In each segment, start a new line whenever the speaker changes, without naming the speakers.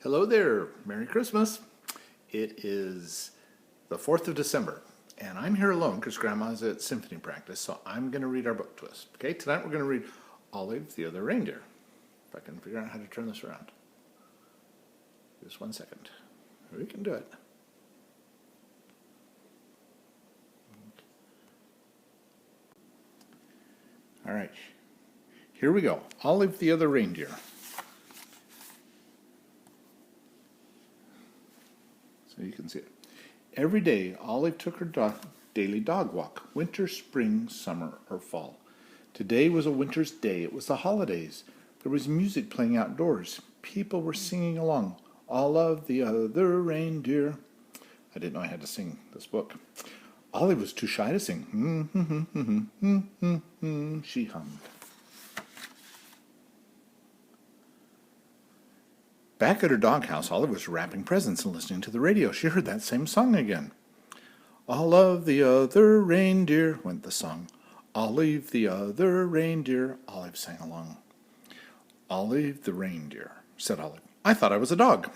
Hello there. Merry Christmas. It is the 4th of December, and I'm here alone because Grandma's at symphony practice, so I'm going to read our book to us. Okay, tonight we're going to read Olive the Other Reindeer. If I can figure out how to turn this around. Just 1 second. We can do it. All right. Here we go. Olive the Other Reindeer. So you can see it. Every day, Olive took her daily dog walk, winter, spring, summer, or fall. Today was a winter's day. It was the holidays. There was music playing outdoors. People were singing along. Olive the other reindeer. I didn't know I had to sing this book. Olive was too shy to sing. She hummed. Back at her doghouse, Olive was wrapping presents and listening to the radio. She heard that same song again. Olive the other reindeer, went the song. Olive the other reindeer, Olive sang along. Olive the reindeer, said Olive. I thought I was a dog.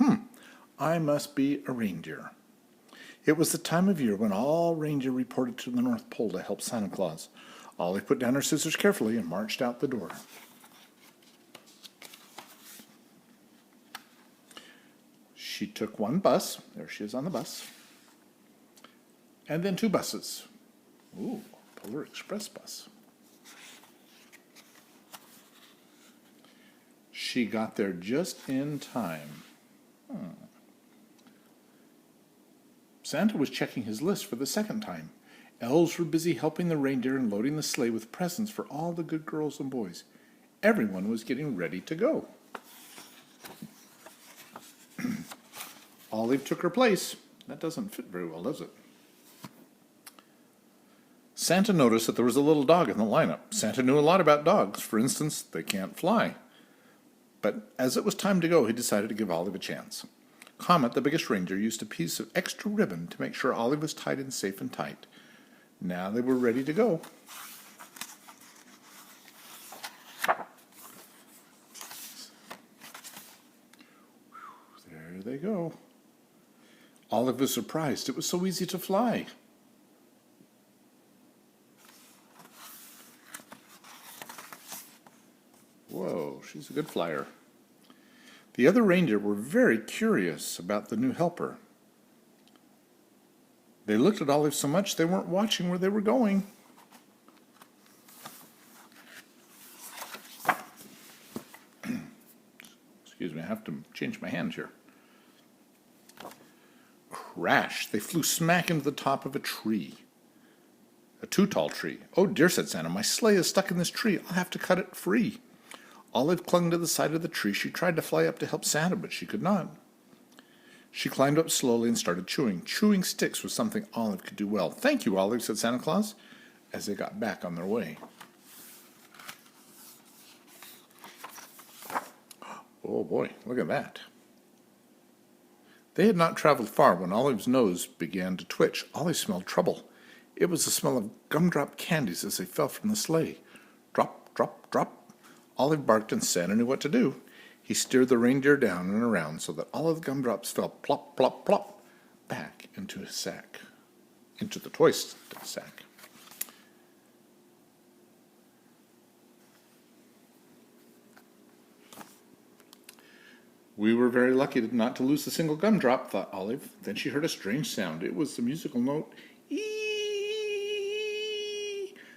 I must be a reindeer. It was the time of year when all reindeer reported to the North Pole to help Santa Claus. Olive put down her scissors carefully and marched out the door. She took one bus, there she is on the bus, and then two buses. Ooh, Polar Express bus. She got there just in time. Santa was checking his list for the second time. Elves were busy helping the reindeer and loading the sleigh with presents for all the good girls and boys. Everyone was getting ready to go. Olive took her place. That doesn't fit very well, does it? Santa noticed that there was a little dog in the lineup. Santa knew a lot about dogs. For instance, they can't fly. But as it was time to go, he decided to give Olive a chance. Comet, the biggest reindeer, used a piece of extra ribbon to make sure Olive was tied in safe and tight. Now they were ready to go. There they go. Olive was surprised. It was so easy to fly. Whoa, she's a good flyer. The other reindeer were very curious about the new helper. They looked at Olive so much they weren't watching where they were going. Excuse me, I have to change my hand here. Crash! They flew smack into the top of a tree. A too tall tree. Oh dear, said Santa, my sleigh is stuck in this tree. I'll have to cut it free. Olive clung to the side of the tree. She tried to fly up to help Santa, but she could not. She climbed up slowly and started chewing. Chewing sticks was something Olive could do well. Thank you, Olive, said Santa Claus, as they got back on their way. Oh boy, look at that. They had not traveled far when Olive's nose began to twitch. Olive smelled trouble. It was the smell of gumdrop candies as they fell from the sleigh. Drop, drop, drop. Olive barked and Santa knew what to do. He steered the reindeer down and around so that all of the gumdrops fell plop, plop, plop back into his sack, into the toy sack. We were very lucky not to lose a single gumdrop, thought Olive. Then she heard a strange sound. It was the musical note, ee.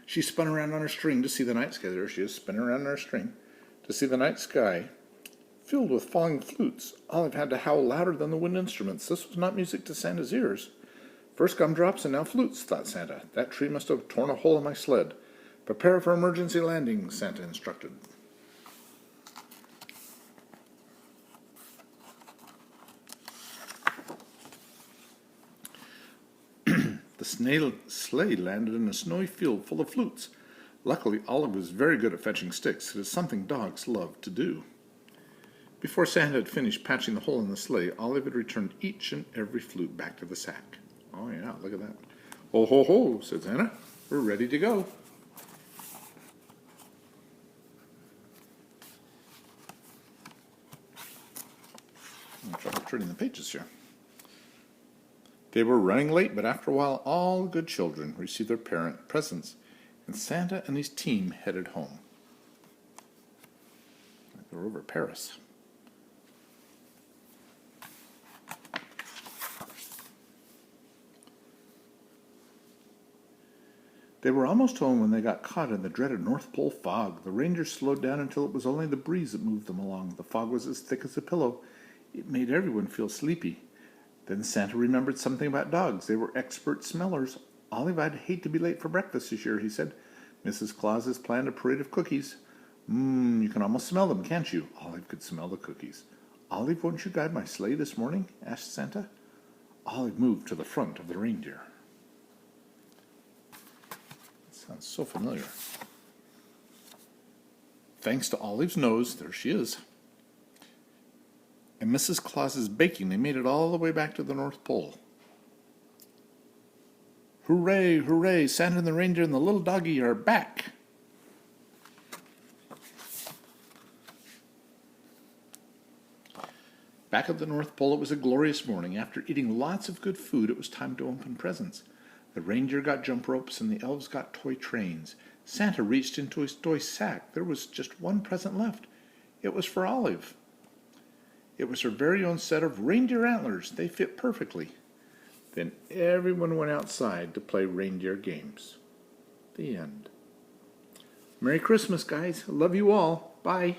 She spun around on her string to see the night sky. There she is, spinning around on her string to see the night sky filled with falling flutes. Olive had to howl louder than the wind instruments. This was not music to Santa's ears. First gumdrops and now flutes, thought Santa. That tree must have torn a hole in my sled. Prepare for emergency landing, Santa instructed. The sleigh landed in a snowy field full of flutes. Luckily, Olive was very good at fetching sticks. It is something dogs love to do. Before Santa had finished patching the hole in the sleigh, Olive had returned each and every flute back to the sack. Oh yeah, look at that. Ho, ho, ho, said Santa. We're ready to go. turning the pages here. They were running late, but after a while, all the good children received their parent presents, and Santa and his team headed home. They were over Paris. They were almost home when they got caught in the dreaded North Pole fog. The reindeer slowed down until it was only the breeze that moved them along. The fog was as thick as a pillow. It made everyone feel sleepy. Then Santa remembered something about dogs. They were expert smellers. Olive, I'd hate to be late for breakfast this year, he said. Mrs. Claus has planned a parade of cookies. You can almost smell them, can't you? Olive could smell the cookies. Olive, won't you guide my sleigh this morning? Asked Santa. Olive moved to the front of the reindeer. Sounds so familiar. Thanks to Olive's nose, there she is, and Mrs. Claus's baking, they made it all the way back to the North Pole. Hooray, hooray, Santa and the reindeer and the little doggy are back. Back at the North Pole, it was a glorious morning. After eating lots of good food, it was time to open presents. The reindeer got jump ropes and the elves got toy trains. Santa reached into his toy sack. There was just one present left. It was for Olive. It was her very own set of reindeer antlers. They fit perfectly. Then everyone went outside to play reindeer games. The end. Merry Christmas, guys. Love you all. Bye.